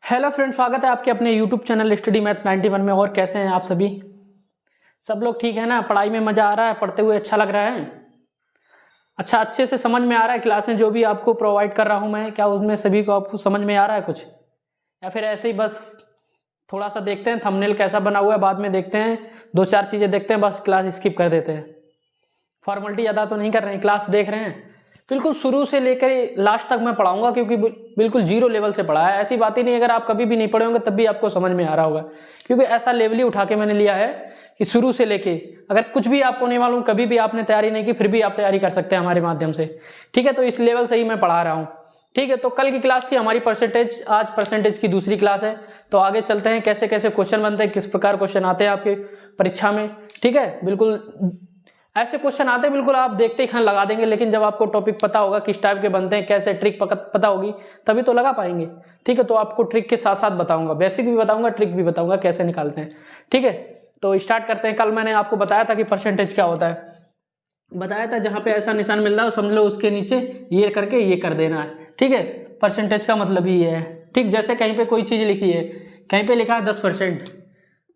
Hello friend, स्वागत है आपके अपने यूट्यूब चैनल स्टडी मैथ 91 में। और कैसे हैं आप सभी? सब लोग ठीक है ना? पढ़ाई में मज़ा आ रहा है? पढ़ते हुए अच्छा लग रहा है? अच्छा, अच्छे से समझ में आ रहा है? क्लासें जो भी आपको प्रोवाइड कर रहा हूं मैं, क्या उसमें सभी को आपको समझ में आ रहा है कुछ, या फिर ऐसे ही बस थोड़ा सा देखते हैं थंबनेल कैसा बना हुआ है, बाद में देखते हैं, दो चार चीज़ें देखते हैं, बस क्लास स्किप कर देते हैं? फॉर्मेलिटी ज़्यादा तो नहीं कर रहे हैं, क्लास देख रहे हैं? बिल्कुल शुरू से लेकर लास्ट तक मैं पढ़ाऊंगा, क्योंकि बिल्कुल जीरो लेवल से पढ़ा है। ऐसी बात ही नहीं, अगर आप कभी भी नहीं पढ़े होंगे तब भी आपको समझ में आ रहा होगा, क्योंकि ऐसा लेवल ही उठा के मैंने लिया है कि शुरू से लेके अगर कुछ भी आपको नहीं मालूम, कभी भी आपने तैयारी नहीं की, फिर भी आप तैयारी कर सकते हैं हमारे माध्यम से। ठीक है, तो इस लेवल से ही मैं पढ़ा रहा हूँ। ठीक है, तो कल की क्लास थी हमारी परसेंटेज, आज परसेंटेज की दूसरी क्लास है। तो आगे चलते हैं, कैसे कैसे क्वेश्चन बनते हैं, किस प्रकार क्वेश्चन आते हैं आपके परीक्षा में। ठीक है, बिल्कुल ऐसे क्वेश्चन आते हैं, बिल्कुल आप देखते ही खान लगा देंगे, लेकिन जब आपको टॉपिक पता होगा किस टाइप के बनते हैं, कैसे ट्रिक पता होगी, तभी तो लगा पाएंगे। ठीक है, तो आपको ट्रिक के साथ साथ बताऊंगा, बेसिक भी बताऊंगा, ट्रिक भी बताऊंगा कैसे निकालते हैं। ठीक है, तो स्टार्ट करते हैं। कल मैंने आपको बताया था कि परसेंटेज क्या होता है, बताया था जहां पे ऐसा निशान मिल रहा है समझ लो उसके नीचे ये करके ये कर देना है। ठीक है, परसेंटेज का मतलब ही ये है। ठीक, जैसे कहीं पे कोई चीज़ लिखी है, कहीं पे लिखा है 10%,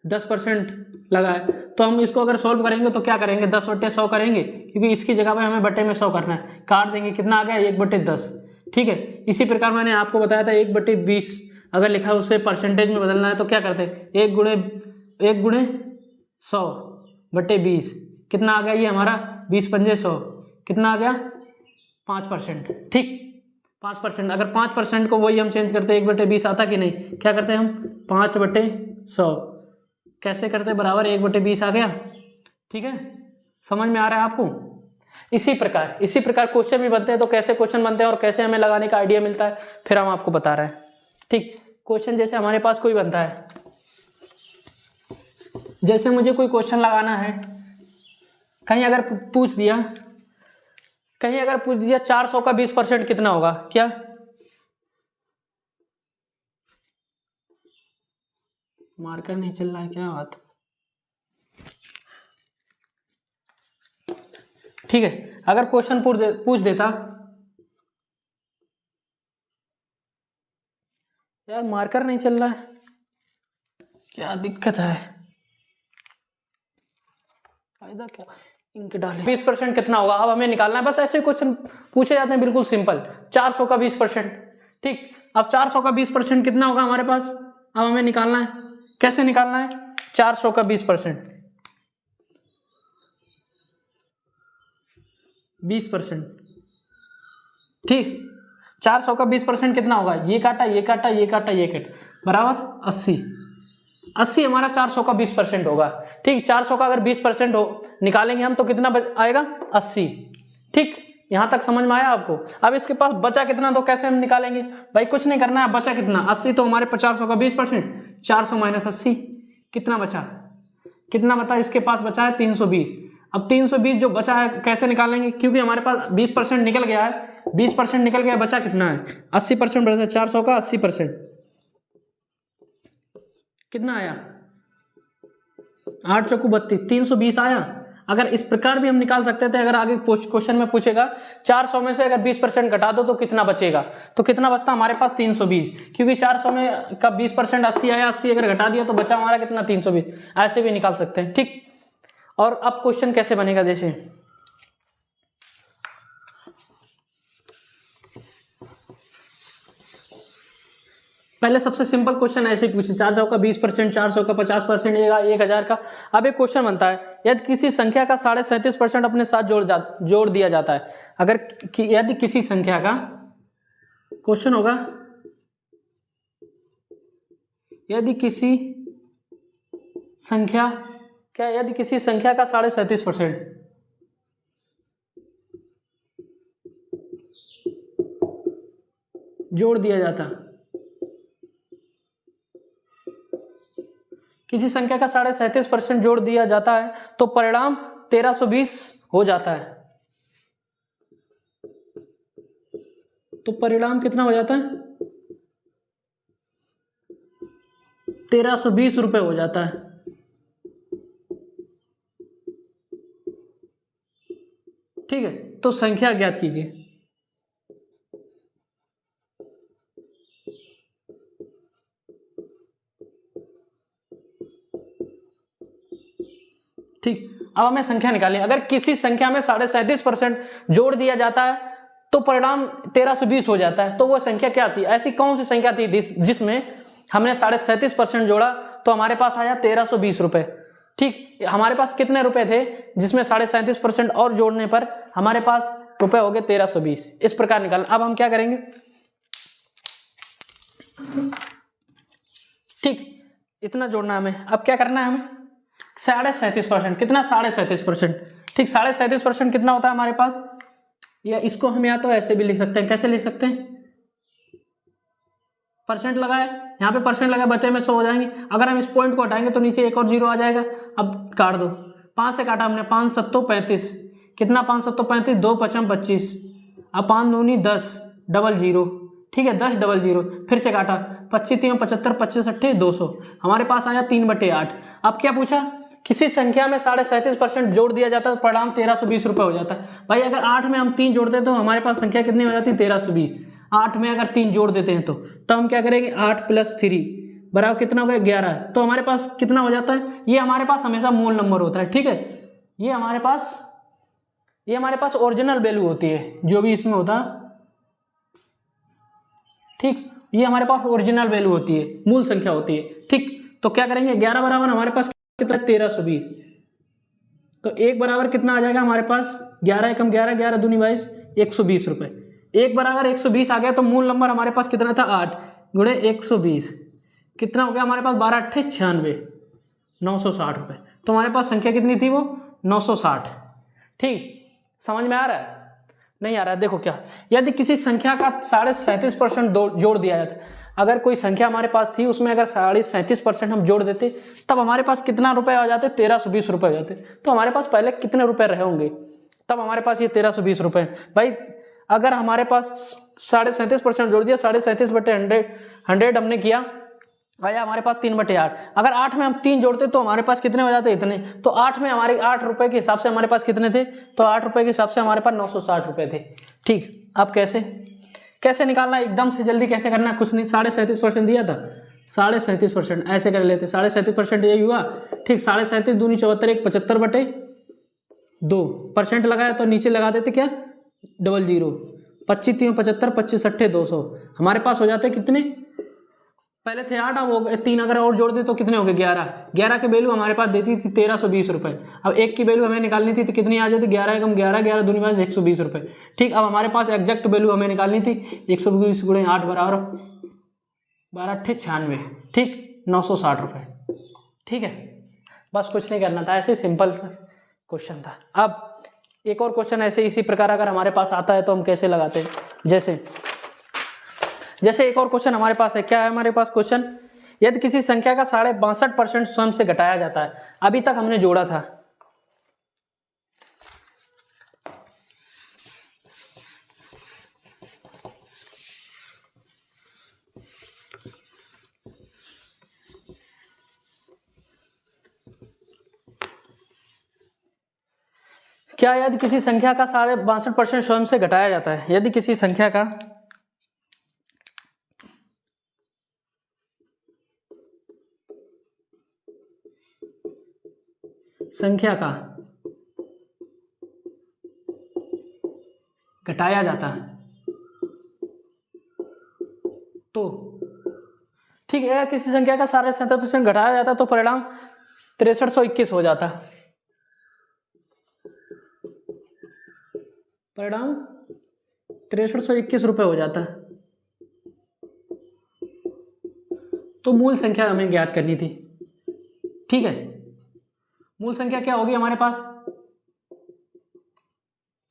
10% लगा है, तो हम इसको अगर सॉल्व करेंगे तो क्या करेंगे, 10/100 करेंगे, क्योंकि इसकी जगह पे हमें बटे में 100 करना है। काट देंगे, कितना आ गया, 1/10। ठीक है, इसी प्रकार मैंने आपको बताया था 1/20 अगर लिखा है उसे परसेंटेज में बदलना है तो क्या करते हैं, 1 × 100/20 कितना आ गया, ये हमारा 20×5 = 100 कितना आ गया, 5%। ठीक, 5%। अगर 5% को वही हम चेंज करते हैं 1/20 आता कि नहीं, क्या करते हैं हम, 5/100 कैसे करते हैं, बराबर 1/20 आ गया। ठीक है, समझ में आ रहा है आपको? इसी प्रकार क्वेश्चन भी बनते हैं। तो कैसे क्वेश्चन बनते हैं और कैसे हमें लगाने का आइडिया मिलता है, फिर हम आपको बता रहे हैं। ठीक, क्वेश्चन जैसे हमारे पास कोई बनता है, जैसे मुझे कोई क्वेश्चन लगाना है, कहीं अगर पूछ दिया, 400 का 20% कितना होगा, क्या मार्कर नहीं चल रहा है, क्या बात? ठीक है, अगर क्वेश्चन पूछ देता, यार मार्कर नहीं चल रहा है, क्या दिक्कत है, फायदा क्या, इंक डाले। 20% कितना होगा, अब हमें निकालना है। बस ऐसे क्वेश्चन पूछे जाते हैं, बिल्कुल सिंपल। 400 का 20%। ठीक, अब 400 का 20% कितना होगा हमारे पास, अब हमें निकालना है। कैसे निकालना है, 400 का 20%, 20%। ठीक, 400 का 20% कितना होगा, ये काटा ये काटा ये काटा ये काटा, बराबर 80। 80 हमारा 400 का 20% होगा। ठीक, 400 का अगर 20% हो निकालेंगे हम तो कितना आएगा, 80। ठीक, यहां तक समझ में आया आपको? अब इसके पास बचा कितना, तो कैसे हम निकालेंगे, भाई कुछ नहीं करना है, बचा कितना, 80, तो हमारे 400 का 20%, 400 - 80 कितना बचा, कितना बता, इसके पास बचा है 320। अब 320 जो बचा है कैसे निकालेंगे, क्योंकि हमारे पास 20% निकल गया है, 20% निकल गया, बचा कितना है, 80% बचा, 400 का 80% कितना आया, 8 चौकू 32, 320 आया। अगर इस प्रकार भी हम निकाल सकते थे, अगर आगे क्वेश्चन में पूछेगा 400 में से अगर 20% घटा दो तो कितना बचेगा, तो कितना बचता हमारे पास 320, क्योंकि 400 में का 20% 80 आया, 80 अगर घटा दिया तो बचा हमारा कितना, 320। ऐसे भी निकाल सकते हैं। ठीक, और अब क्वेश्चन कैसे बनेगा, जैसे पहले सबसे सिंपल क्वेश्चन ऐसे ही पूछे, 400 का 20%, 400 का 50%, 1000 का। अब एक क्वेश्चन बनता है, यदि किसी संख्या का 37.5% अपने साथ जोड़ दिया जाता है, अगर यदि किसी संख्या का, क्वेश्चन होगा यदि किसी संख्या, क्या, यदि किसी संख्या का 37.5% जोड़ दिया जाता, किसी संख्या का 37.5% जोड़ दिया जाता है तो परिणाम 1320 हो जाता है, तो परिणाम कितना हो जाता है, 1320 रुपए हो जाता है। ठीक है, तो संख्या ज्ञात कीजिए। ठीक, अब हमें संख्या निकालनी है। अगर किसी संख्या में 37.5% जोड़ दिया जाता है तो परिणाम 1320 हो जाता है। तो वो संख्या क्या थी, ऐसी कौन सी संख्या थी जिसमें हमने 37.5% जोड़ा तो हमारे पास आया 1320 रुपए। ठीक, हमारे पास कितने रुपए थे जिसमें 37.5% और जोड़ने पर हमारे पास रुपए हो गए 1320। इस प्रकार निकालना। अब हम क्या करेंगे, ठीक, इतना जोड़ना हमें। अब क्या करना है हमें, 37.5%, कितना 37.5%। ठीक, 37.5% कितना होता है हमारे पास, या इसको हम या तो ऐसे भी लिख सकते हैं। कैसे लिख सकते हैं, परसेंट लगाए, यहाँ पे परसेंट लगाए, बचे में 100 हो जाएंगे। अगर हम इस पॉइंट को हटाएंगे तो नीचे एक और जीरो आ जाएगा। अब काट दो, 5 से काटा हमने, 5 7 35, कितना 5 7 35, 2 5 25, अब 5 दूनी 10, डबल जीरो, ठीक है 10 डबल जीरो, फिर से काटा, 25 3 75, 25 8 200, हमारे पास आया 3/8। अब क्या पूछा, किसी संख्या में 37.5% जोड़ दिया जाता है तो परिणाम 1320 रुपये हो जाता है। भाई अगर 8 में हम 3 जोड़ते हैं तो हमारे पास संख्या कितनी हो जाती है, 1320। 8 में अगर 3 जोड़ देते हैं तो हम क्या करेंगे, 8 + 3 बराबर कितना हो गया, 11। तो हमारे पास कितना हो जाता है, ये हमारे पास हमेशा मूल नंबर होता है। ठीक है, ये हमारे पास ओरिजिनल वैल्यू होती है जो भी इसमें होता है। ठीक, ये हमारे पास ओरिजिनल वैल्यू होती है, मूल संख्या होती है। ठीक, तो क्या करेंगे, 11 बराबर हमारे पास कितना, 1320। तो 1 बराबर कितना आ जाएगा हमारे पास, 11 एकम 11, 11 दूनी 22, 120 रुपये। 1 बराबर 120 आ गया तो मूल नंबर हमारे पास कितना था, 8 गुणे 120, कितना हो गया हमारे पास, 12 8 96, 960 रुपये। तो हमारे पास संख्या कितनी थी, वो 960। ठीक, समझ में आ रहा है, नहीं आ रहा है। देखो क्या, यदि किसी संख्या का 37.5% जोड़ दिया जाता है, अगर कोई संख्या हमारे पास थी उसमें अगर 37.5% हम जोड़ देते तब हमारे पास कितना रुपए आ जाते, 1320 रुपये हो जाते। तो हमारे पास पहले कितने रुपए रहे होंगे, तब हमारे पास ये 1320 रुपये। भाई अगर हमारे पास 37.5% जोड़ दिया, 37/100 हमने किया, आया हमारे पास 3/8। अगर 8 में हम 3 जोड़ते तो हमारे पास कितने हो जाते, इतने। तो 8 में हमारे 8 रुपए के हिसाब से हमारे पास कितने थे, तो 8 रुपए के हिसाब से हमारे पास 960 रुपए थे। ठीक, अब कैसे निकालना, एकदम से जल्दी कैसे करना, कुछ नहीं, 37.5% दिया था, 37.5% ऐसे कर लेते, 37.5% यही हुआ। ठीक, 37 दूनी 74, 1 75/2 परसेंट लगाया तो नीचे लगा देते क्या, डबल जीरो, 25 3 75, 25 8 200, हमारे पास हो जाते कितने, पहले थे 8, अब हो गए 3, अगर और जोड़ दे तो कितने हो गए, 11। 11 की वैल्यू हमारे पास देती थी 1320 रुपये। अब 1 की वैल्यू हमें निकालनी थी तो कितनी आ जाती, 11 एकम 11, 11 दूनी 22, 120 रुपये। ठीक, अब हमारे पास एग्जैक्ट वैल्यू हमें निकालनी थी, 120 गुणे 8 बराबर 12 8 96। ठीक, 960 रुपये। ठीक है, बस कुछ नहीं करना था, ऐसे सिंपल सा क्वेश्चन था। अब एक और क्वेश्चन ऐसे इसी प्रकार अगर हमारे पास आता है तो हम कैसे लगाते हैं, जैसे एक और क्वेश्चन हमारे पास है। क्या है हमारे पास क्वेश्चन, यदि किसी संख्या का 62.5% स्वयं से घटाया जाता है, अभी तक हमने जोड़ा था, क्या यदि किसी संख्या का 62.5% स्वयं से घटाया जाता है, यदि किसी संख्या का घटाया जाता है तो, ठीक है, किसी संख्या का 67% घटाया जाता है तो परिणाम 6321 हो जाता है। परिणाम 6321 रुपये हो जाता है। तो मूल संख्या हमें ज्ञात करनी थी। ठीक है, मूल संख्या क्या होगी हमारे पास।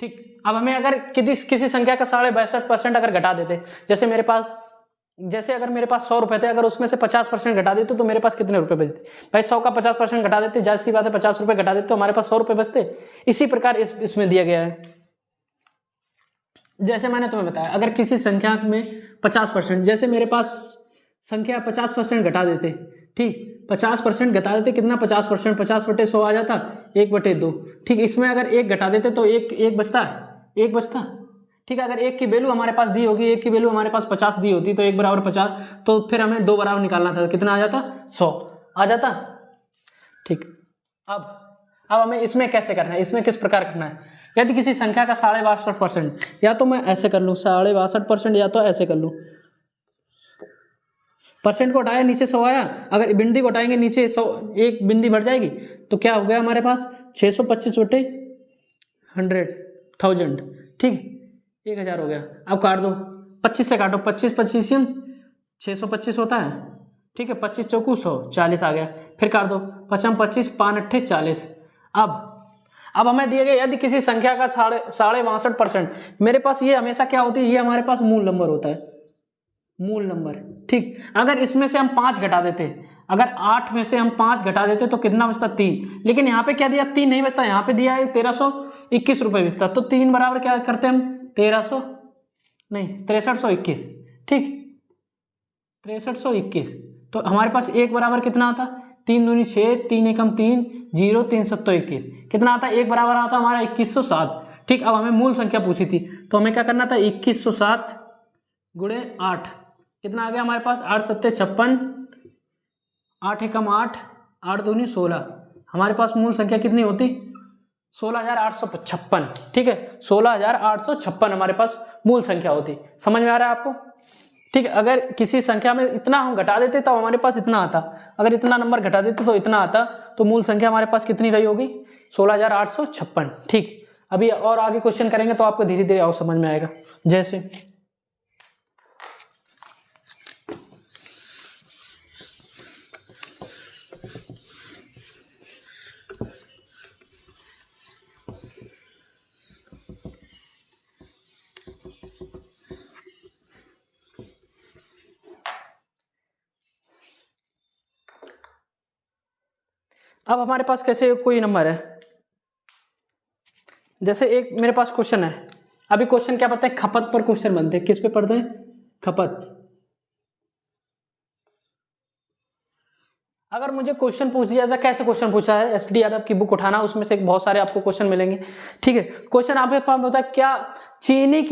ठीक, अब हमें अगर किसी संख्या का 62.5% अगर घटा देते, जैसे अगर मेरे पास 100 रुपए थे, अगर उसमें से 50% घटा देते तो मेरे पास कितने रुपए बचते। भाई 100 का 50% घटा देते, जाहिर सी बात है 50 रुपए घटा देते तो हमारे पास 100 रुपए बचते। इसी प्रकार इसमें दिया गया है, जैसे मैंने तुम्हें बताया, अगर किसी संख्या में 50%, जैसे मेरे पास संख्या 50% घटा देते, ठीक 50% घटा देते, कितना 50%, 50/100 आ जाता, 1/2। ठीक, इसमें अगर 1 घटा देते तो एक बचता। ठीक है, अगर 1 की वैल्यू हमारे पास दी होगी, 1 की वैल्यू हमारे पास 50 दी होती तो 1 बराबर 50, तो फिर हमें 2 बराबर निकालना था, कितना आ जाता, 100 आ जाता। ठीक, अब अब हमें इसमें कैसे करना है, इसमें किस प्रकार करना है। यदि किसी संख्या का 62.5%, या तो मैं ऐसे कर लूँ 62.5%, या तो ऐसे कर लूँ, परसेंट को हटाया नीचे 100 आया, अगर बिंदी को हटाएंगे नीचे 100 एक बिंदी बढ़ जाएगी, तो क्या हो गया हमारे पास 625 बटे 100,000, ठीक 1000 हो गया। अब काट दो, 25 से काटो, 25 25 625 होता है, ठीक है, 25 चौकू 100, 40 आ गया। फिर काट दो, 55 25 5 अट्ठे 40। अब हमें दिए गए यदि किसी संख्या का 62.5%, मेरे पास ये हमेशा क्या होती है, ये हमारे पास मूल नंबर होता है, मूल नंबर, ठीक। अगर इसमें से हम 5 घटा देते, अगर 8 में से हम 5 घटा देते तो कितना बचता, 3। लेकिन यहाँ पे क्या दिया, 3 नहीं बचता, यहाँ पे दिया है 1321 रुपये बचता। तो 3 बराबर क्या करते हैं हम, 1300 नहीं 6321, ठीक 6321। तो हमारे पास एक बराबर कितना आता, 3 दूनी 6, 3 एकम 3, 0 3 सत्तो 21, कितना आता, एक बराबर आता हमारा 2107, ठीक। अब हमें मूल संख्या पूछी थी, तो हमें क्या करना था, 2107 गुणे 8, कितना आ गया हमारे पास, 8 सत्ते 56, 8 एकम 8, 8 दूनी 16, हमारे पास मूल संख्या कितनी होती, 16,856, ठीक है, 16,856 हमारे पास मूल संख्या होती। समझ में आ रहा है आपको, ठीक है। अगर किसी संख्या में इतना हम घटा देते तो हमारे पास इतना आता, अगर इतना नंबर घटा देते तो इतना आता, तो मूल संख्या हमारे पास कितनी रही होगी, 16,856, ठीक। अभी और आगे क्वेश्चन करेंगे तो आपको धीरे धीरे और समझ में आएगा। जैसे अब हमारे पास कैसे कोई नंबर है, जैसे एक मेरे पास क्वेश्चन है, अभी क्वेश्चन क्या पढ़ते हैं, खपत पर क्वेश्चन बनते हैं, किस पे पढ़ते हैं, खपत। अगर मुझे क्वेश्चन पूछ दिया था, कैसे क्वेश्चन पूछा है, एसडी यादव की बुक उठाना, उसमें से बहुत सारे आपको क्वेश्चन मिलेंगे, ठीक है। क्वेश्चन आपके पास होता है, क्या चीनी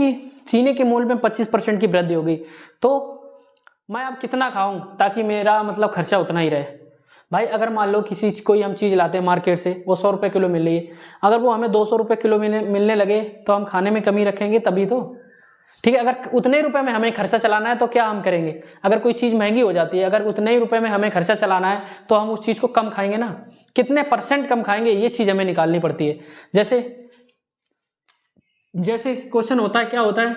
के मूल्य में 25% की वृद्धि होगी, तो मैं अब कितना खाऊं ताकि मेरा मतलब खर्चा उतना ही रहे। भाई अगर मान लो कोई हम चीज़ लाते हैं मार्केट से, वो 100 रुपये किलो मिल रही है, अगर वो हमें 200 रुपये किलो मिलने लगे तो हम खाने में कमी रखेंगे तभी तो, ठीक है। अगर उतने रुपए में हमें खर्चा चलाना है तो क्या हम करेंगे, अगर कोई चीज़ महंगी हो जाती है, अगर उतने ही रुपए में हमें खर्चा चलाना है तो हम उस चीज़ को कम खाएंगे ना, कितने % कम खाएंगे, ये चीज़ हमें निकालनी पड़ती है। जैसे क्वेश्चन होता है, क्या होता है,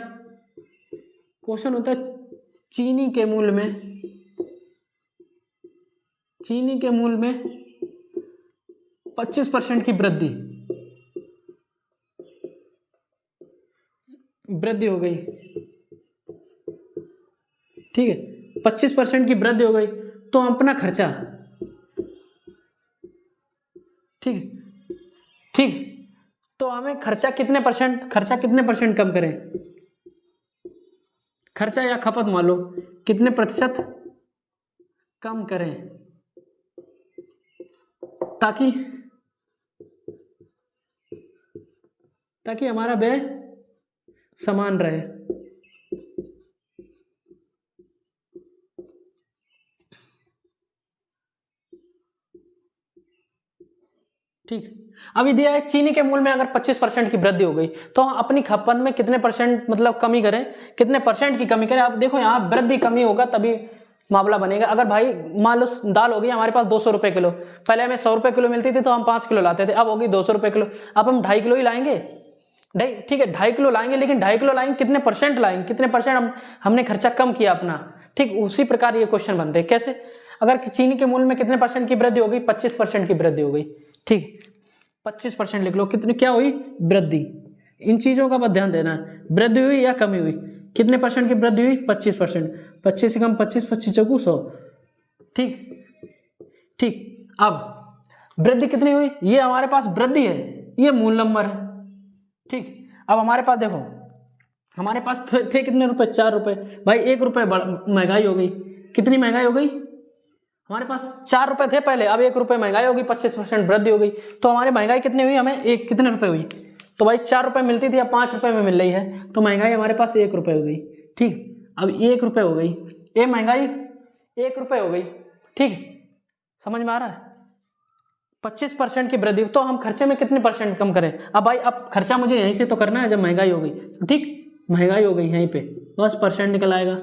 क्वेश्चन होता है चीनी के मूल्य में 25% की वृद्धि हो गई, ठीक है, 25% की वृद्धि हो गई, तो अपना खर्चा, ठीक, तो हमें खर्चा कितने परसेंट कम करें, खर्चा या खपत मान लो कितने प्रतिशत कम करें, ताकि हमारा व्यय समान रहे। ठीक, अभी दिया है चीनी के मूल्य में अगर 25% की वृद्धि हो गई तो हम अपनी खपत में कितने % मतलब कमी करें, कितने % की कमी करें। आप देखो यहाँ वृद्धि कमी होगा तभी मामला बनेगा। अगर भाई मान लो दाल होगी हमारे पास 200 रुपये किलो, पहले हमें 100 रुपये किलो मिलती थी तो हम 5 किलो लाते थे, अब होगी 200 रुपये किलो, अब हम 2.5 किलो ही लाएंगे, ठीक है 2.5 किलो लाएंगे, लेकिन 2.5 किलो लाएंगे कितने % लाएंगे, कितने % हमने खर्चा कम किया अपना। ठीक, उसी प्रकार ये क्वेश्चन बनते हैं। कैसे, अगर चीनी के मूल्य में कितने % की वृद्धि हो गई, 25% की वृद्धि हो गई। ठीक, 25% लिख लो, कितनी क्या हुई वृद्धि। इन चीजों का बस ध्यान देना है, वृद्धि हुई या कमी हुई, कितने % की वृद्धि हुई, 25%, 25 से कम 25, 25 चौकू 100। ठीक, अब वृद्धि कितनी हुई, ये हमारे पास वृद्धि है, ये मूल नंबर है। ठीक, अब हमारे पास देखो, हमारे पास थे कितने रुपए, 4 रुपए, भाई 1 रुपए महंगाई हो गई, कितनी महंगाई हो गई, हमारे पास 4 रुपए थे पहले, अब 1 रुपए महंगाई होगी, 25% वृद्धि हो गई, तो हमारी महंगाई कितनी हुई, हमें कितने रुपए हुई, तो भाई 4 रुपए मिलती थी अब 5 रुपए में मिल रही है, तो महंगाई हमारे पास 1 रुपए हो गई। ठीक, अब 1 रुपए हो गई, ये महंगाई 1 रुपए हो गई। ठीक, समझ में आ रहा है, 25% की वृद्धि, तो हम खर्चे में कितने परसेंट कम करें? अब भाई अब खर्चा मुझे यहीं से तो करना है, जब महंगाई हो गई तो ठीक, महंगाई हो गई यहीं पे, बस परसेंट निकल आएगा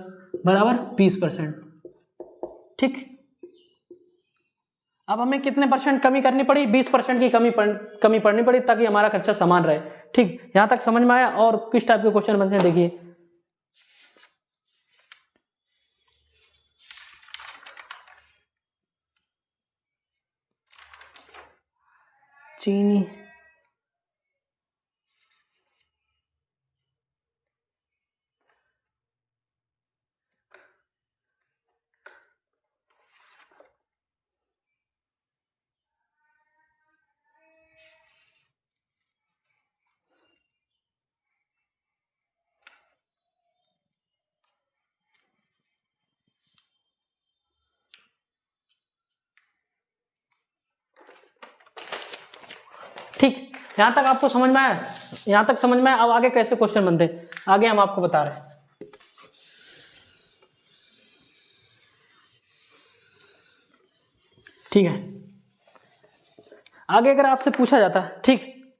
बराबर 20%। ठीक, अब हमें कितने परसेंट कमी करनी पड़ी? 20% की कमी पड़नी पड़ी ताकि हमारा खर्चा समान रहे। ठीक, यहां तक समझ में आया? और किस टाइप के क्वेश्चन बनते हैं देखिए। चीनी, ठीक, यहां तक आपको समझ में आया? यहां तक समझ में आया? अब आगे कैसे क्वेश्चन बनते हैं आगे हम आपको बता रहे हैं। ठीक है, आगे अगर आपसे पूछा जाता है, ठीक,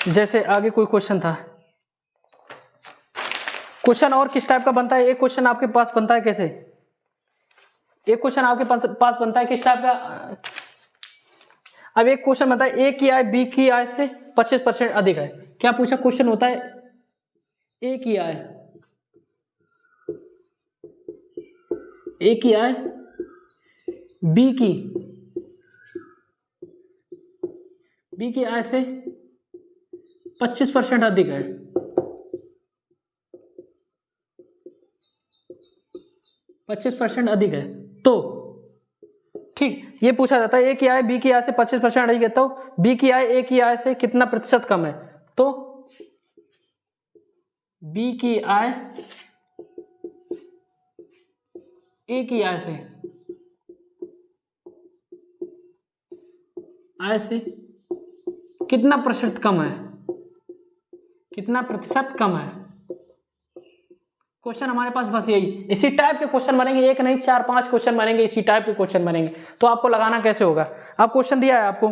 जैसे आगे कोई क्वेश्चन था, क्वेश्चन और किस टाइप का बनता है? एक क्वेश्चन आपके पास बनता है कैसे? एक क्वेश्चन आपके पास बनता है किस टाइप का? अब एक क्वेश्चन बनता है ए की आय बी की आय से 25% अधिक है। क्या पूछा क्वेश्चन होता है? ए की आय बी की आय से 25% अधिक है। 25% अधिक है तो ठीक, ये पूछा जाता है ए की आय बी की आय से 25% अधिक है, तो बी की आय ए की आय से कितना प्रतिशत कम है? तो बी की आय ए की आय से कितना प्रतिशत कम है? कितना प्रतिशत कम है? क्वेश्चन हमारे पास बस यही, इसी टाइप के क्वेश्चन बनेंगे, एक नहीं 4-5 क्वेश्चन बनेंगे, इसी टाइप के क्वेश्चन बनेंगे। तो आपको लगाना कैसे होगा? अब क्वेश्चन दिया है आपको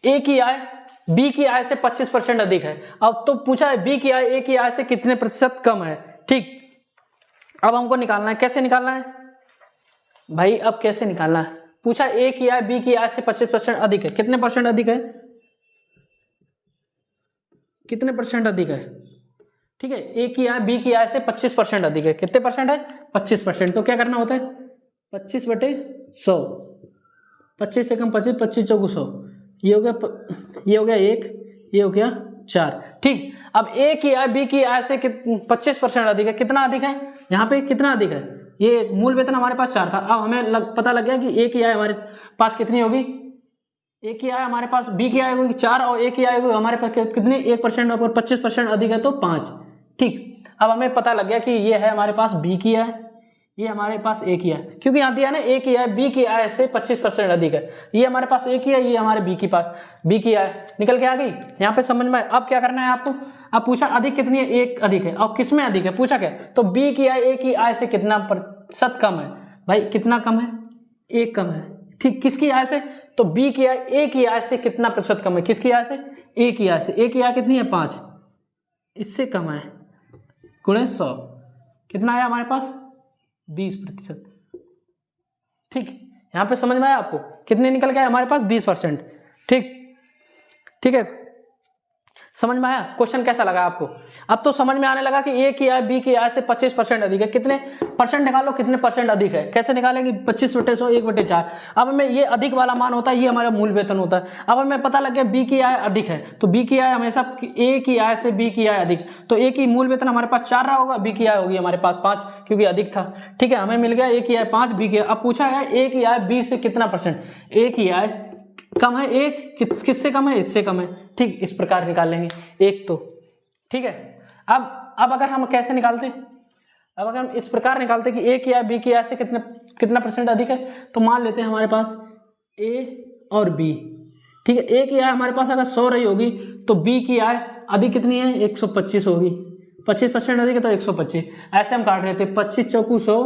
ए की आय बी की आय से 25% अधिक है, अब तो पूछा है बी की आय ए की आय से कितने प्रतिशत कम है। ठीक, अब हमको निकालना है, कैसे निकालना है भाई? अब कैसे निकालना है? पूछा ए की आय बी की आय से 25% अधिक है, कितने परसेंट अधिक है? कितने परसेंट अधिक है? ठीक है, ए की आय बी की आय से 25% अधिक है, कितने परसेंट है? 25%। तो क्या करना होता है? 25/100, 25 से कम 25, 25 चौगु 100, ये हो गया 1, ये हो गया 4। ठीक, अब ए की आय बी की आय से 25% अधिक है, कितना अधिक है? यहाँ पे कितना अधिक है? ये मूल वेतन हमारे पास 4 था, अब हमें पता लग गया कि ए की आय हमारे पास कितनी होगी? ए की आय हमारे पास, बी की आय होगी 4 और ए की आय होगी हमारे पास कितनी? 1% और 25% अधिक है तो 5। ठीक, अब हमें पता लग गया कि ये है हमारे पास बी की आय, ये हमारे पास ए की आय, क्योंकि यहाँ दिया ना ए की आय बी की आय से 25% अधिक है, ये हमारे पास ए की आय, ये हमारे बी की आय निकल के आ गई। यहाँ पे समझ में। अब क्या करना है आपको? अब पूछा अधिक कितनी है? एक अधिक है, और किस में अधिक है पूछा क्या? तो बी की आय ए की आय से कितना प्रतिशत कम है? भाई कितना कम है? 1 कम है। ठीक, किसकी आय से? तो बी की आय ए की आय से कितना प्रतिशत कम है? किसकी आय से? ए की आय से। ए की आय कितनी है? 5, इससे कम है, गुणे 100, कितना आया हमारे पास? 20%। ठीक, यहां पे समझ में आया आपको? कितने निकल गए हमारे पास? 20%। ठीक है, समझ में आया? क्वेश्चन कैसा लगा आपको? अब तो समझ में आने लगा कि ए की आय बी की आय से 25% अधिक है। कितने परसेंट निकालो, कितने परसेंट अधिक है? कैसे निकालेंगे? 25/100, 1/4। अब हमें ये अधिक वाला मान होता है, ये हमारा मूल वेतन होता है। अब हमें पता लग गया बी की आय अधिक है, तो बी की आय हमेशा ए की आय से बी की आय अधिक, तो ए की मूल वेतन हमारे पास 4 रहा होगा, बी की आय होगी हमारे पास 5, क्योंकि अधिक था। ठीक है, हमें मिल गया ए की आय 5, बी की आय। अब पूछा है ए की आय बी से कितना परसेंट? ए की आय कम है, एक किससे कम है? इससे कम है। ठीक, इस प्रकार निकाल लेंगे एक तो। ठीक है, अब अगर हम कैसे निकालते? अब अगर हम इस प्रकार निकालते कि ए की आय बी की आय से कितना परसेंट अधिक है, तो मान लेते हैं हमारे पास ए और बी। ठीक है, ए की आय हमारे पास अगर 100 रही होगी तो बी की आय अधिक कितनी है? 125 होगी। 25% अधिक है तो 125, ऐसे हम काट रहे थे। 25 चौकू 100,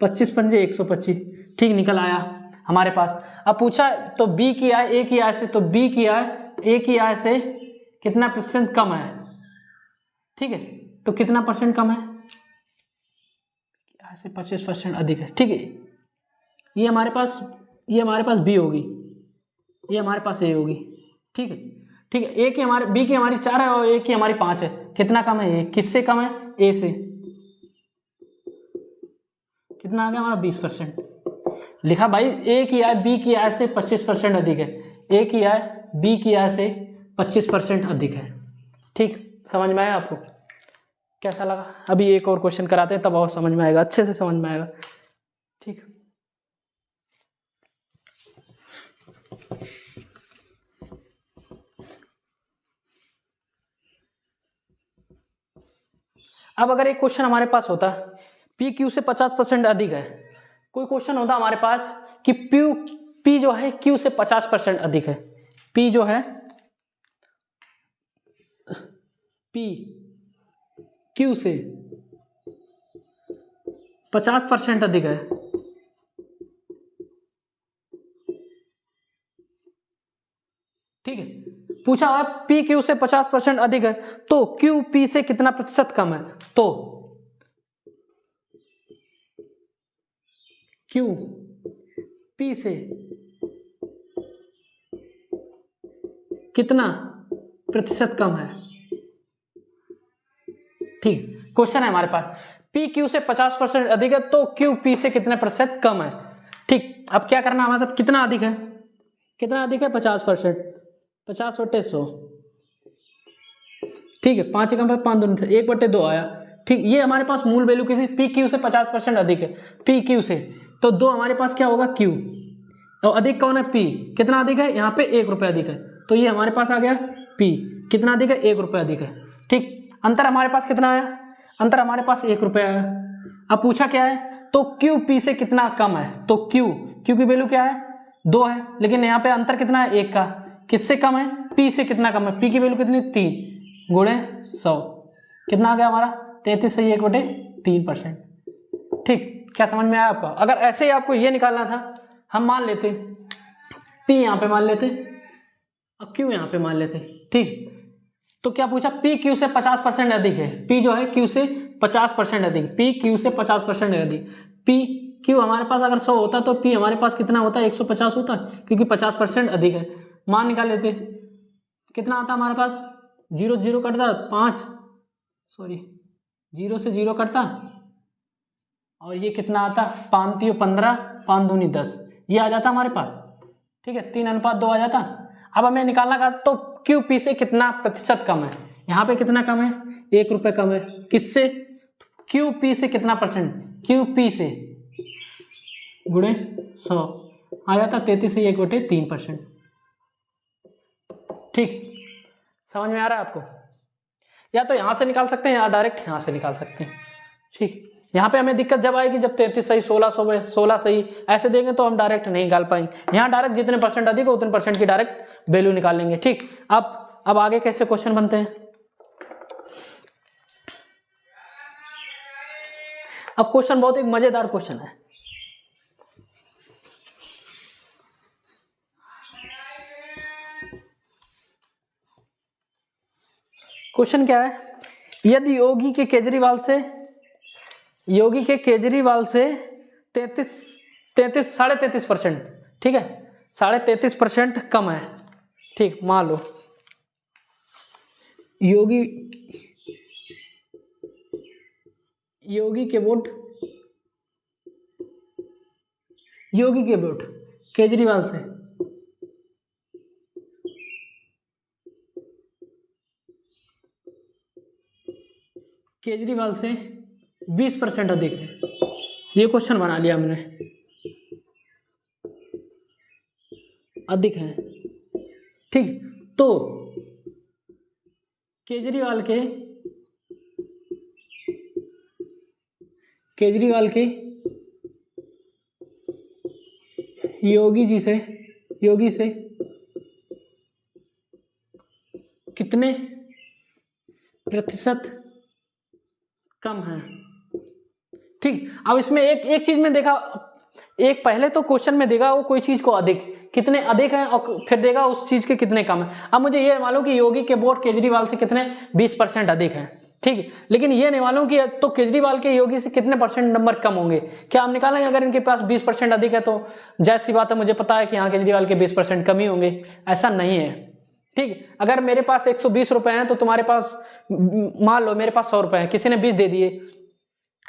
25 पंजे 125। ठीक, निकल आया। हमारे पास। अब पूछा तो बी की आय ए की आय से, तो बी की आय ए की आय से कितना % कम है, ठीक है, तो कितना % कम है, आय से 25% अधिक है, ठीक है। ये हमारे पास बी होगी, ये हमारे पास ए होगी, ठीक है, ठीक है। ए की हमारे बी की हमारी 4 है और ए की हमारी 5 है, कितना कम है, ए किससे कम है, ए से, कितना आ गया हमारा 20%। लिखा भाई ए की आय बी की आय से 25% अधिक है, ए की आय बी की आय से 25% अधिक है, ठीक, समझ में आया आपको, कैसा लगा। अभी एक और क्वेश्चन कराते हैं तब और समझ में आएगा, अच्छे से समझ में आएगा, ठीक। अब अगर एक क्वेश्चन हमारे पास होता पी क्यू से 50% अधिक है, कोई क्वेश्चन होता हमारे पास कि पी जो है क्यू से 50% अधिक है, पी जो है पी क्यू से 50% अधिक है, ठीक है। पूछा है पी क्यू से 50% अधिक है तो क्यू पी से कितना प्रतिशत कम है, तो क्यू पी से कितना प्रतिशत कम है, ठीक। क्वेश्चन है हमारे पास पी क्यू से 50% अधिक है तो क्यू पी से कितने प्रतिशत कम है, ठीक। अब क्या करना हमारे साथ, कितना अधिक है, कितना अधिक है 50%, 50/100, ठीक है, 5 कम 5 दूनी थे 1/2 आया, ठीक। ये हमारे पास मूल वैल्यू किसी पी क्यू से 50% अधिक है, पी क्यू से, तो 2 हमारे पास क्या होगा क्यू, और अधिक कौन है पी, कितना अधिक है यहाँ पे 1 रुपये अधिक है, तो ये हमारे पास आ गया पी कितना अधिक है 1 रुपये अधिक है, ठीक। अंतर हमारे पास कितना आया, अंतर हमारे पास 1 रुपये आया। अब पूछा क्या है, तो क्यू पी से कितना कम है, तो क्यू की वैल्यू क्या है 2 है, लेकिन यहाँ पे अंतर कितना है 1 का, किससे कम है, पी से कितना कम है, पी की वैल्यू कितनी 3 गुणे 100, कितना आ गया हमारा 33/1/3%, ठीक। क्या समझ में आया आपका। अगर ऐसे ही आपको ये निकालना था, हम मान लेते पी यहाँ पे मान लेते और क्यू यहाँ पे मान लेते, ठीक। तो क्या पूछा पी क्यू से 50% अधिक है, पी जो है क्यू से 50% अधिक, पी क्यू से 50% अधिक, पी क्यू हमारे पास अगर 100 होता तो पी हमारे पास कितना होता 150 होता, क्योंकि 50% अधिक है। मान निकाल लेते, कितना आता हमारे पास, 0 0 कटता 5, सॉरी 0 से 0 कटता, और ये कितना आता 5 3 15 5 दूनी 10, ये आ जाता हमारे पास, ठीक है, 3:2 आ जाता। अब हमें निकालना का तो क्यू पी से कितना प्रतिशत कम है, यहाँ पे कितना कम है 1 रुपये कम है, किससे, क्यू पी से कितना %, क्यू पी से गुणे 100 आ जाता 33/1/3%, ठीक। समझ में आ रहा है आपको, या तो यहाँ से निकाल सकते हैं या डायरेक्ट यहाँ से निकाल सकते हैं, ठीक। यहाँ पे हमें दिक्कत जब आएगी जब 33 सही 16 सही ऐसे देंगे तो हम डायरेक्ट नहीं निकाल पाएंगे, यहाँ डायरेक्ट जितने % अधिक हो उतने % की डायरेक्ट वैल्यू निकाल लेंगे, ठीक। अब आगे कैसे क्वेश्चन बनते हैं, अब क्वेश्चन बहुत एक मजेदार क्वेश्चन है। क्वेश्चन क्या है, यदि योगी के केजरीवाल से 33.5%, ठीक है, 33.5% कम है, ठीक। मान लो योगी के वोट केजरीवाल से 20% अधिक है, ये क्वेश्चन बना लिया हमने, अधिक है, ठीक। तो केजरीवाल के योगी से कितने प्रतिशत कम है, ठीक। अब इसमें एक चीज में देखा एक पहले तो क्वेश्चन में देगा वो कोई चीज को अधिक, कितने अधिक है, और फिर देगा उस चीज के कितने कम है। अब मुझे ये मालूम कि योगी के वोट केजरीवाल से कितने 20% अधिक है, ठीक है, लेकिन ये नहीं मालूम कि तो केजरीवाल के योगी से कितने परसेंट नंबर कम होंगे। क्या हम निकालेंगे? अगर इनके पास 20% अधिक है तो जैसी बात है मुझे पता है कि हाँ केजरीवाल के 20% कम ही होंगे, ऐसा नहीं है, ठीक। अगर मेरे पास 120 रुपए हैं तो तुम्हारे पास, मान लो मेरे पास 100 रुपए हैं, किसी ने 20 दे दिए,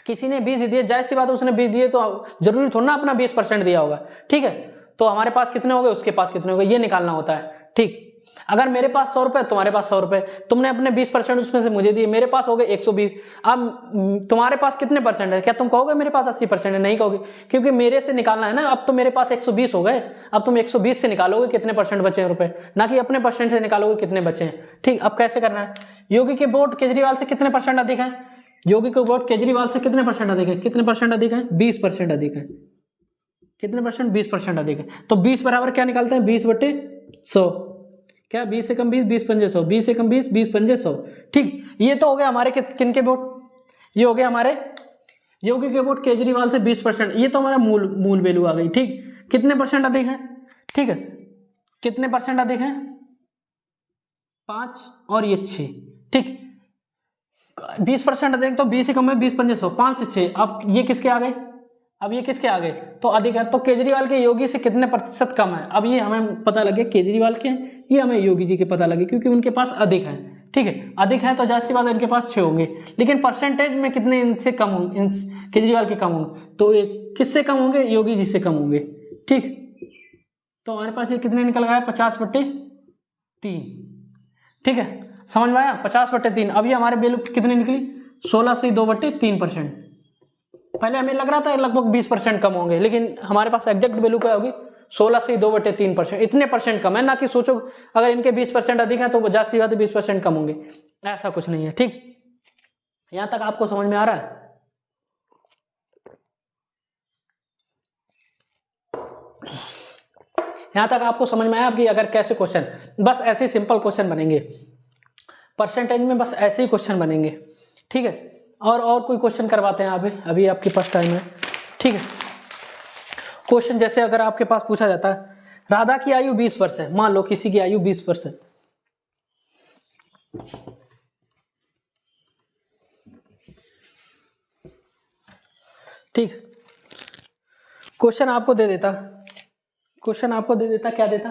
किसी ने 20 दिए, जाहिर सी बात है उसने 20 दिए तो जरूरी थोड़ा ना अपना 20% दिया होगा, ठीक है। तो हमारे पास कितने हो गए, उसके पास कितने हो गए, ये निकालना होता है, ठीक। अगर मेरे पास 100 रुपए, तुम्हारे पास 100 रुपए, तुमने अपने 20% उसमें से मुझे दिए, मेरे पास हो गए 120। अब तुम्हारे पास कितने परसेंट है? क्या तुम कहोगे मेरे पास 80% है? नहीं कहोगे, क्योंकि मेरे से निकालना है ना। अब तो मेरे पास 120 हो गए, अब तुम 120 से निकालोगे कितने परसेंट बचे हैं रुपए, ना कि अपने परसेंट से निकालोगे कितने बचे हैं, ठीक। अब कैसे करना है? योगी के वोट केजरीवाल से कितने परसेंट अधिक है? योगी के वोट केजरीवाल से कितने परसेंट अधिक है? कितने परसेंट अधिक है? 20% अधिक है। कितने परसेंट? 20% अधिक है। तो 20 बराबर क्या निकालते हैं? 20/100। क्या 20 से कम 20, 20 पंजे 100, 20 से कम 20, 20 पंजे 100, ठीक। ये तो हो गया हमारे किन के वोट, ये हो गया हमारे योगी के वोट केजरीवाल से 20%। ये तो हमारा मूल वैल्यू आ गई, ठीक। कितने परसेंट अधिक है? ठीक है, कितने परसेंट अधिक है? 5 और ये 6, ठीक। 20% अधिक तो 20 से कम है, 20 पंजे 100, 5 से 6। अब ये किसके आ गए? अब ये किसके आ गए? तो अधिक है। तो केजरीवाल के योगी से कितने प्रतिशत कम है? अब ये हमें पता लगे केजरीवाल के, ये हमें योगी जी के पता लगे, क्योंकि उनके पास अधिक है, ठीक है। अधिक है तो जाहिर सी बात है इनके पास 6 होंगे, लेकिन परसेंटेज में कितने इनसे कम होंगे, केजरीवाल के कम होंगे। तो एक किससे कम होंगे? योगी जी से कम होंगे, ठीक। तो हमारे पास ये कितने निकल गया? 50/3, ठीक है। समझ में आया? 50/3। अब ये हमारे वैल्यू कितनी निकली? 16 से 2/3%। पहले हमें लग रहा था लगभग 20% कम होंगे, लेकिन हमारे पास एग्जैक्ट वैल्यू क्या होगी? 16 से 2/3%। इतने परसेंट कम है, ना कि सोचो अगर इनके 20% अधिक है तो जाहिर सी बात है 20% कम होंगे, ऐसा कुछ नहीं है, ठीक। यहां तक आपको समझ में आ रहा है? यहां तक आपको समझ में आया कि अगर कैसे क्वेश्चन, बस ऐसे सिंपल क्वेश्चन बनेंगे परसेंटेज में, बस ऐसे ही क्वेश्चन बनेंगे, ठीक है। और कोई क्वेश्चन करवाते हैं अभी आपके पास टाइम है, ठीक है। क्वेश्चन जैसे अगर आपके पास पूछा जाता है राधा की आयु 20 वर्ष है, मान लो किसी की आयु 20 वर्ष है, ठीक। क्वेश्चन आपको दे देता क्या देता?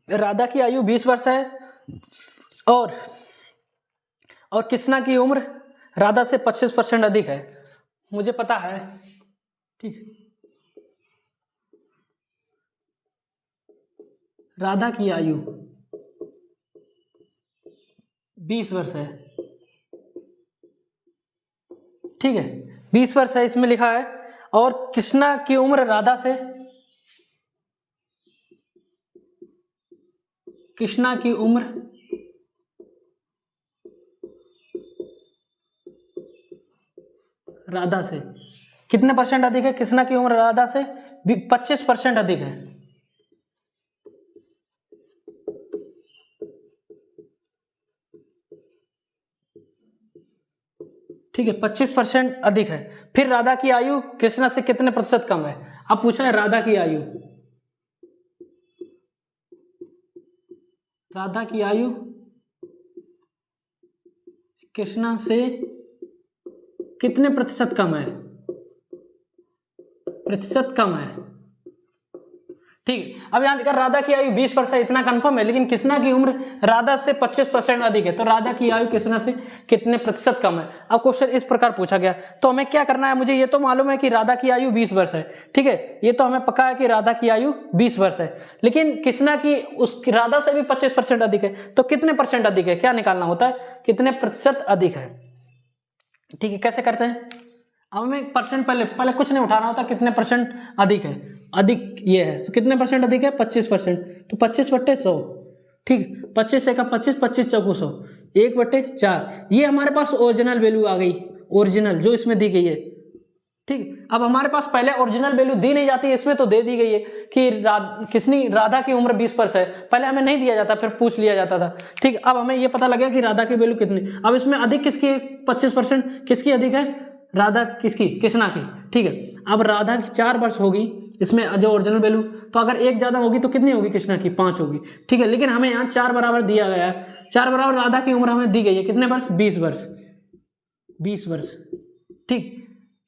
राधा की आयु 20 वर्ष है और कृष्णा की उम्र राधा से 25% अधिक है, मुझे पता है, ठीक। राधा की आयु 20 वर्ष है, ठीक है, 20 वर्ष है इसमें लिखा है, और कृष्णा की उम्र राधा से, कृष्णा की उम्र राधा से कितने परसेंट अधिक है? कृष्णा की उम्र राधा से 25% अधिक है, ठीक है, 25% अधिक है। फिर राधा की आयु कृष्णा से कितने प्रतिशत कम है? अब पूछा है राधा की आयु कृष्णा से कितने प्रतिशत कम है? प्रतिशत कम है, ठीक है। अब यहां देखा राधा की आयु 20 वर्ष है, इतना कंफर्म है, लेकिन कृष्णा की उम्र राधा से 25% अधिक है, तो राधा की आयु कृष्णा से कितने प्रतिशत कम है? अब क्वेश्चन इस प्रकार पूछा गया, तो हमें क्या करना है? मुझे ये तो मालूम है कि राधा की आयु 20 वर्ष है, ठीक है, ये तो हमें पक्का है कि राधा की आयु 20 वर्ष है, लेकिन कृष्णा की राधा से भी 25% अधिक है, तो कितने परसेंट अधिक है? क्या निकालना होता है? कितने प्रतिशत अधिक है, ठीक है। कैसे करते हैं? अब हमें परसेंट पहले कुछ नहीं उठाना होता, कितने परसेंट अधिक है? अधिक ये है, तो कितने परसेंट अधिक है? 25%, तो 25/100, ठीक। 25 से का 25, 25 चौको 100, 1/4। ये हमारे पास ओरिजिनल वैल्यू आ गई, ओरिजिनल जो इसमें दी गई है, ठीक। अब हमारे पास पहले ओरिजिनल वैल्यू दी नहीं जाती है, इसमें तो दे दी गई है कि राधा की उम्र 20 वर्ष है, पहले हमें नहीं दिया जाता, फिर पूछ लिया जाता था, ठीक। अब हमें ये पता लगा कि राधा की वैल्यू कितनी, अब इसमें अधिक किसकी? 25%, किसकी अधिक है? राधा किसकी, कृष्णा की, ठीक है। अब राधा की 4 वर्ष होगी, इसमें जो ओरिजिनल वैल्यू, तो अगर एक ज़्यादा होगी तो कितनी होगी, कृष्णा की 5 होगी, ठीक है। लेकिन हमें यहाँ 4 बराबर दिया गया है, 4 बराबर राधा की उम्र हमें दी गई है, कितने वर्ष, 20 वर्ष, 20 वर्ष, ठीक,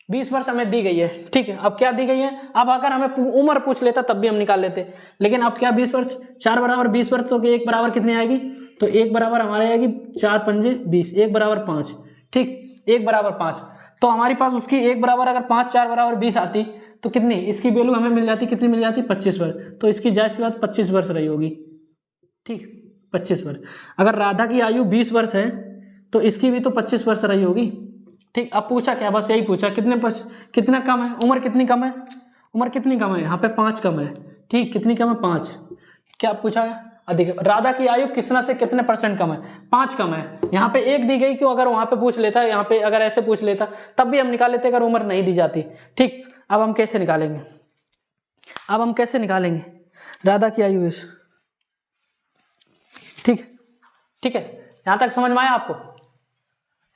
20 वर्ष हमें दी गई है, ठीक है। अब क्या दी गई है, अब अगर हमें उम्र पूछ लेता तब भी हम निकाल लेते, लेकिन अब क्या 20 वर्ष, 4 बराबर 20 वर्ष, तो एक बराबर कितनी आएगी, तो एक बराबर हमारे आएगी 4 पंजे 20, एक बराबर 5, ठीक, एक बराबर 5। तो हमारे पास उसकी एक बराबर अगर 5, 4 बराबर 20 आती तो कितनी, इसकी वैल्यू हमें मिल जाती, कितनी मिल जाती, 25 वर्ष। तो इसकी जायज़ सी बात 25 वर्ष रही होगी, ठीक, 25 वर्ष। अगर राधा की आयु 20 वर्ष है तो इसकी भी तो 25 वर्ष रही होगी, ठीक। अब पूछा क्या, बस यही पूछा, कितना कम है, उम्र कितनी कम है, उम्र कितनी कम है, यहाँ पे 5 कम है, ठीक, कितनी कम है, 5। क्या पूछा है, अधिक। राधा की आयु कृष्णा से कितने % कम है, 5 कम है। यहाँ पे 1 दी गई, क्यों, अगर वहां पे पूछ लेता, यहाँ पे अगर ऐसे पूछ लेता तब भी हम निकाल लेते अगर उम्र नहीं दी जाती, ठीक। अब हम कैसे निकालेंगे, अब हम कैसे निकालेंगे राधा की आयु, ठीक, ठीक है। यहां तक समझ में आया आपको,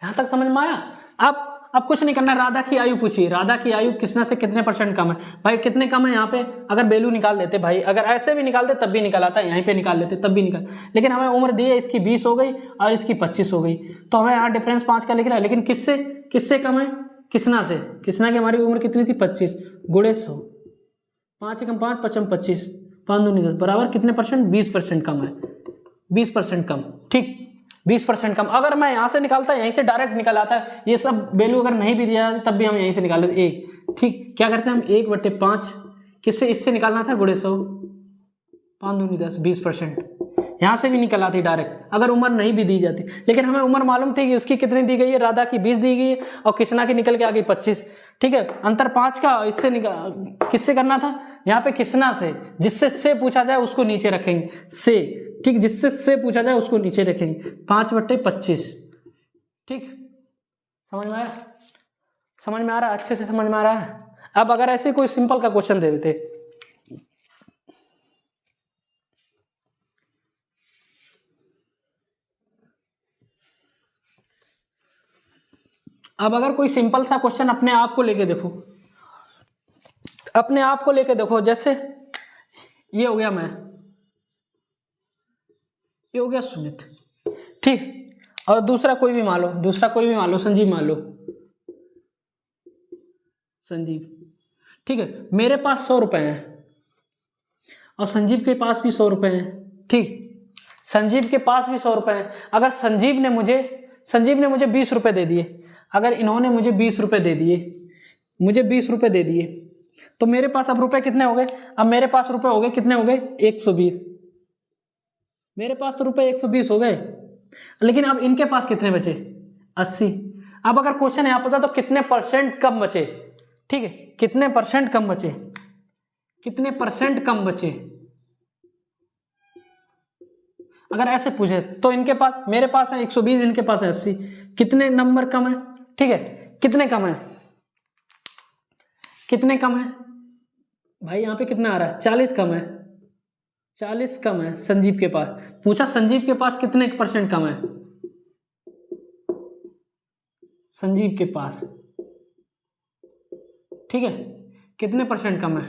यहां तक समझ में आया। अब कुछ नहीं करना, राधा की आयु पूछिए, राधा की आयु कृष्णा से कितने % कम है, भाई कितने कम है, यहाँ पे अगर वैल्यू निकाल देते भाई, अगर ऐसे भी निकालते तब भी निकल आता, यहीं पे निकाल लेते तब भी निकल, लेकिन हमें उम्र दी है, इसकी 20 हो गई और इसकी 25 हो गई, तो हमें यहाँ डिफरेंस 5 का लिख रहा है, लेकिन किससे कम है, कृष्णा से। कृष्णा की हमारी उम्र कितनी थी, 25 गुणे 100, 5 एकम 5, 5 25, 5 दूनी 10 बराबर कितने %, 20% कम है, 20% कम, ठीक, 20% कम। अगर मैं यहाँ से निकालता, यहीं से डायरेक्ट निकल आता है, ये सब वैल्यू अगर नहीं भी दिया तब भी हम यहीं से निकाल लेते, 1, ठीक। क्या करते हैं हम, 1/5 किससे, इससे निकालना था, गुणे 100, 5 दूनी 10, 20%, यहाँ से भी निकल आती डायरेक्ट अगर उम्र नहीं भी दी जाती, लेकिन हमें उम्र मालूम थी कि उसकी कितनी दी गई है, राधा की 20 दी गई है और कृष्णा की निकल के आ गई 25, ठीक है। अंतर 5 का, इससे किससे करना था, यहाँ पे कृष्णा से, जिससे से पूछा जाए उसको नीचे रखेंगे, से, ठीक, जिससे से पूछा जाए उसको नीचे रखेंगे, 5/25, ठीक। समझ में आया, समझ में आ रहा है, अच्छे से समझ में आ रहा है। अब अगर ऐसे कोई सिंपल का क्वेश्चन दे देते, अब अगर कोई सिंपल सा क्वेश्चन अपने आप को लेके देखो, अपने आप को लेके देखो, जैसे ये हो गया मैं, ये हो गया सुमित, ठीक, और दूसरा कोई भी मान लो, संजीव मान लो, संजीव, ठीक है। मेरे पास 100 रुपए हैं और संजीव के पास भी 100 रुपए हैं, ठीक, संजीव के पास भी 100 रुपए हैं। अगर संजीव ने मुझे 20 रुपए दे दिए, अगर इन्होंने मुझे 20 रुपए दे दिए, मुझे 20 रुपए दे दिए, तो मेरे पास अब रुपए कितने हो गए, अब मेरे पास रुपए हो गए, कितने हो गए, 120, मेरे पास तो रुपए 120 हो गए, लेकिन अब इनके पास कितने बचे, 80। अब अगर क्वेश्चन यहाँ पूछा तो कितने % कम बचे, ठीक है, कितने % कम बचे, कितने % कम बचे, अगर ऐसे पूछे तो इनके पास, मेरे पास है 120, इनके पास है 80, कितने नंबर कम है, ठीक है, कितने कम है, कितने कम है भाई, यहाँ पे कितना आ रहा है, 40 कम है, 40 कम है संजीव के पास। पूछा संजीव के पास कितने % कम है, संजीव के पास, ठीक है, कितने % कम है,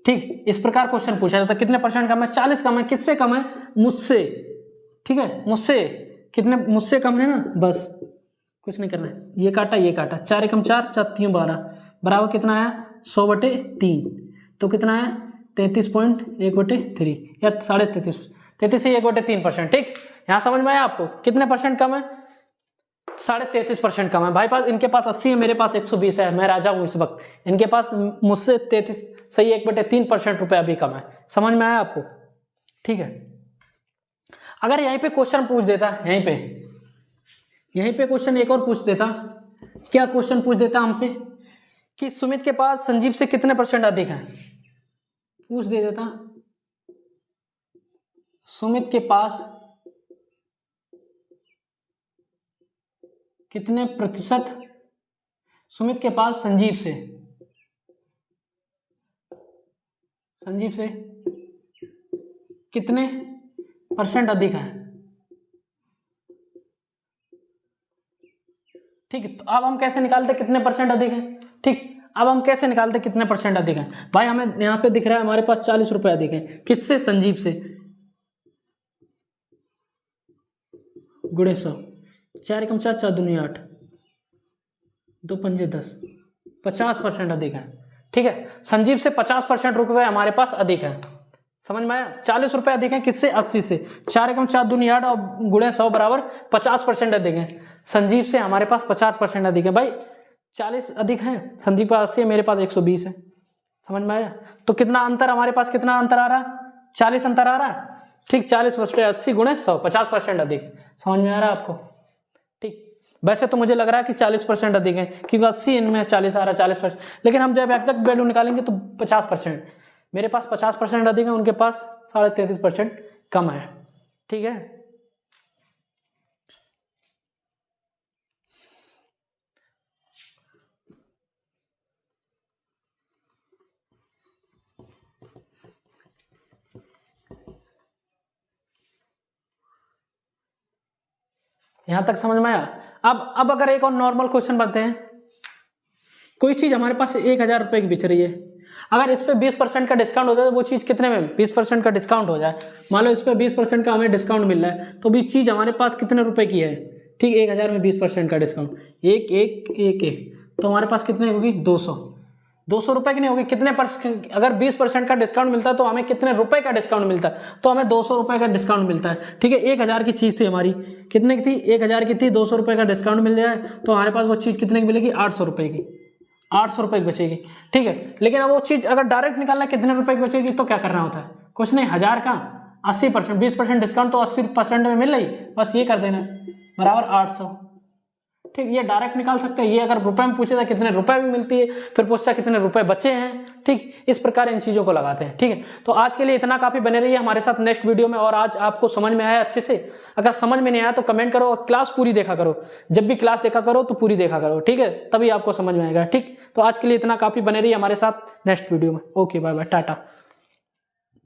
ठीक। इस प्रकार क्वेश्चन पूछा जाता है, कितने % कम है, 40 कम है, किससे कम है, मुझसे, ठीक है, मुझसे, कितने, मुझसे कम है ना, बस कुछ नहीं करना है, ये काटा 4 एकम 4, 4 3 12 बराबर कितना आया, 100/3, तो कितना आया 33.1/3 या 33.5, 33 से 1/3%, ठीक। यहाँ समझ में आया आपको, कितने % कम है, 33.5% कम है। भाई पास, इनके पास 80 है, मेरे पास 120 है, मैं राजा हूँ इस वक्त, इनके पास मुझसे 33 सही 1/3% रुपये अभी कम है। समझ में आया आपको, ठीक है। अगर यहीं पे क्वेश्चन पूछ देता, यहीं पे क्वेश्चन एक और पूछ देता, क्या क्वेश्चन पूछ देता हमसे कि सुमित के पास संजीव से कितने % अधिक है, पूछ दे देता सुमित के पास कितने %, सुमित के पास संजीव से कितने % अधिक है, ठीक, तो अब हम कैसे निकालते कितने परसेंट अधिक है। ठीक, अब हम कैसे निकालते कितने परसेंट अधिक है। भाई हमें यहाँ पे दिख रहा है हमारे पास 40 रुपए अधिक है, किससे, संजीव से, गुणे 100, 4 एकम 4, 4 दूनी 8, 2 पंजे 10, 50% अधिक है। ठीक है, संजीव से 50% रुपए हमारे पास अधिक है, समझ में आया। 40 रुपए अधिक है किससे, 80 से, 4 एकम 4 दूनी 8 और गुणे 100 बराबर 50% अधिक है। संजीव से हमारे पास 50% अधिक है। भाई 40 अधिक है, संजीव का 80 है, मेरे पास 120 है, समझ में आया। तो कितना अंतर हमारे पास, कितना अंतर आ रहा है, 40 अंतर आ रहा है। ठीक, 40 बटे 80 गुणे 100, 50% अधिक, समझ में आ रहा है आपको। ठीक, वैसे तो मुझे लग रहा है कि 40% अधिक है, क्योंकि 80 इनमें 40 आ रहा है, 40%, लेकिन हम जब एग्जैक्ट वैल्यू निकालेंगे तो 50%, मेरे पास 50% अधिक है, उनके पास 33.5% कम है। ठीक है, यहां तक समझ में आया। अब अगर एक और नॉर्मल क्वेश्चन बनते हैं, कोई चीज हमारे पास 1000 रुपए की बिच रही है, अगर इस पे 20% का डिस्काउंट हो जाए तो वो चीज कितने में, 20% का डिस्काउंट हो जाए, मान लो इस पे 20% का हमें डिस्काउंट मिल रहा है, तो भी चीज हमारे पास कितने रुपए की है। ठीक, 1000 में 20% का डिस्काउंट, एक एक एक एक, तो हमारे पास कितने होगी, 200 रुपए की नहीं होगी, कितने परसेंट, अगर 20% का डिस्काउंट मिलता है तो हमें कितने रुपए का डिस्काउंट मिलता है, तो हमें 200 रुपए का डिस्काउंट मिलता है। ठीक है, 1000 की चीज थी हमारी, कितने की थी, 1000 की थी, 200 रुपए का डिस्काउंट मिल जाए तो हमारे पास वो चीज कितने की मिलेगी, 800 रुपए की, 800 रुपए की बचेगी। ठीक है, लेकिन अब वो चीज अगर डायरेक्ट निकालना कितने रुपए की बचेगी, तो क्या करना होता है, कुछ नहीं, 1000 का 80%, 20% डिस्काउंट तो 80% में मिल रही, बस ये कर देना बराबर 800। ठीक, ये डायरेक्ट निकाल सकते हैं, ये अगर रुपए में पूछे था कितने रुपए भी मिलती है, फिर पूछता कितने रुपए बचे हैं। ठीक, इस प्रकार इन चीजों को लगाते हैं। ठीक है, तो आज के लिए इतना काफी, बने रहिए हमारे साथ नेक्स्ट वीडियो में। और आज आपको समझ में आया अच्छे से, अगर समझ में नहीं आया तो कमेंट करो, और क्लास पूरी देखा करो, जब भी क्लास देखा करो तो पूरी देखा करो। ठीक है, तभी आपको समझ में आएगा। ठीक, तो आज के लिए इतना काफी, बने रहिए हमारे साथ नेक्स्ट वीडियो में। Okay, bye bye, Tata.